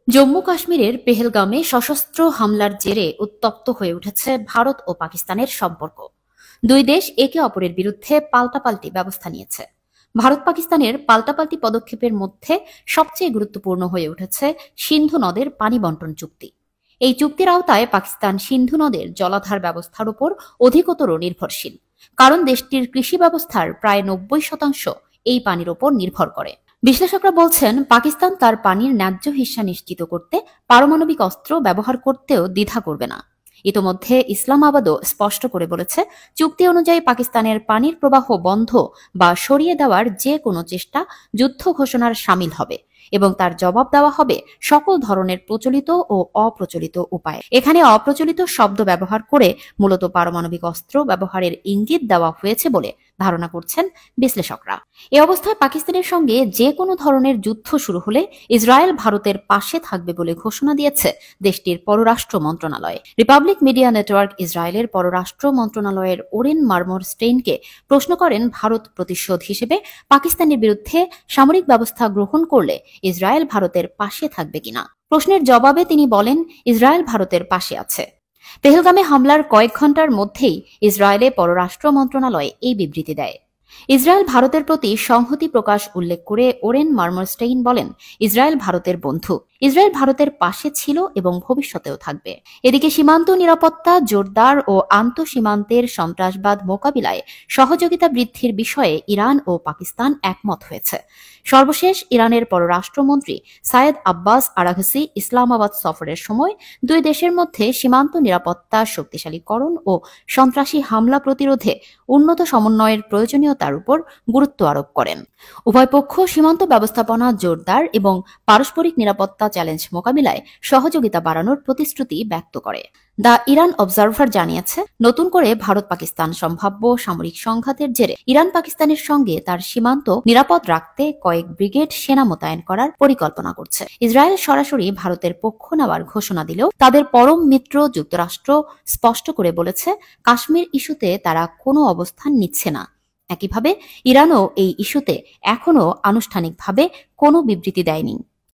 জম্মু কাশ্মীরের পেহেলগামে সশস্ত্র হামলার জেরে উত্তপ্ত হয়ে উঠেছে ভারত ও পাকিস্তানের সম্পর্ক। দুই দেশ একে অপরের বিরুদ্ধে পাল্টাপাল্টি ব্যবস্থা নিয়েছে। ভারত পাকিস্তানের পাল্টাপাল্টি পদক্ষেপের মধ্যে সবচেয়ে গুরুত্বপূর্ণ হয়ে উঠেছে সিন্ধু নদের পানি বন্টন চুক্তি। এই চুক্তির আওতায় পাকিস্তান সিন্ধু নদের জলাধার ব্যবস্থার উপর অধিকতর নির্ভরশীল, কারণ দেশটির কৃষি ব্যবস্থার প্রায় ৯০% এই পানির উপর নির্ভর করে। বিশ্লেষকরা বলছেন, পাকিস্তান তার পানির ন্যায্য হিস্সা নিশ্চিত করতে পারমাণবিক অস্ত্র ব্যবহার করতেও দ্বিধা করবে না। ইতোমধ্যে ইসলামাবাদও স্পষ্ট করে বলেছে, চুক্তি অনুযায়ী পাকিস্তানের পানির প্রবাহ বন্ধ বা সরিয়ে দেওয়ার যে কোনো চেষ্টা যুদ্ধ ঘোষণার শামিল হবে এবং তার জবাব দেওয়া হবে সকল ধরনের প্রচলিত ও অপ্রচলিত উপায়ে। এখানে অপ্রচলিত শব্দ ব্যবহার করে মূলত পারমাণবিক অস্ত্র ব্যবহারের ইঙ্গিত দেওয়া হয়েছে বলে ধারণা করছেন বিশ্লেষকরা। এ অবস্থায় পাকিস্তানের সঙ্গে যে কোনো ধরনের যুদ্ধ শুরু হলে ইসরায়েল ভারতের পাশে থাকবে বলে ঘোষণা দিয়েছে দেশটির পররাষ্ট্র মন্ত্রণালয়। রিপাবলিক মিডিয়া নেটওয়ার্ক ইসরায়েলের পররাষ্ট্র মন্ত্রণালয়ের ওরেন মারমোরস্টেইনকে প্রশ্ন করেন, ভারত প্রতিশোধ হিসেবে পাকিস্তানের বিরুদ্ধে সামরিক ব্যবস্থা গ্রহণ করলে ইসরায়েল ভারতের পাশে থাকবে কিনা। প্রশ্নের জবাবে তিনি বলেন, ইসরায়েল ভারতের পাশে আছে। পেহেলগামে হামলার কয়েক ঘণ্টার মধ্যেই ইসরায়েলে পররাষ্ট্র মন্ত্রণালয় এই বিবৃতি দেয়। ইসরায়েল ভারতের প্রতি সংহতি প্রকাশ উল্লেখ করে ওরেন মারমোরস্টেইন বলেন, ইসরায়েল ভারতের বন্ধু। ইসরায়েল ভারতের পাশে ছিল এবং ভবিষ্যতেও থাকবে। এদিকে সীমান্ত নিরাপত্তা জোরদার ও আন্তঃসীমান্তের সন্ত্রাসবাদ মোকাবিলায় সহযোগিতা বৃদ্ধির বিষয়ে ইরান ও পাকিস্তান একমত হয়েছে। সর্বশেষ ইরানের পররাষ্ট্রমন্ত্রী সায়েদ আব্বাস আরাঘসি ইসলামাবাদ সফরের সময় দুই দেশের মধ্যে সীমান্ত নিরাপত্তা শক্তিশালীকরণ ও সন্ত্রাসী হামলা প্রতিরোধে উন্নত সমন্বয়ের প্রয়োজনীয়তার উপর গুরুত্ব আরোপ করেন। উভয় পক্ষ সীমান্ত ব্যবস্থাপনা জোরদার এবং পারস্পরিক নিরাপত্তা চ্যালেঞ্জ মোকাবিলায় সহযোগিতা বাড়ানোর প্রতিশ্রুতি ব্যক্ত করে। দ্য ইরান অবজারভার জানিয়েছে, নতুন করে ভারত পাকিস্তান সম্ভাব্য সামরিক সংঘাতের জেরে ইরান পাকিস্তানের সঙ্গে তার সীমান্ত নিরাপদ রাখতে কয়েক ব্রিগেড সেনা মোতায়েন করার পরিকল্পনা করছে। ইসরায়েল সরাসরি ভারতের পক্ষ নেওয়ার ঘোষণা দিলেও তাদের পরম মিত্র যুক্তরাষ্ট্র স্পষ্ট করে বলেছে, কাশ্মীর ইস্যুতে তারা কোনো অবস্থান নিচ্ছে না। একইভাবে ইরানও এই ইস্যুতে এখনও আনুষ্ঠানিকভাবে কোনো বিবৃতি দেয়নি।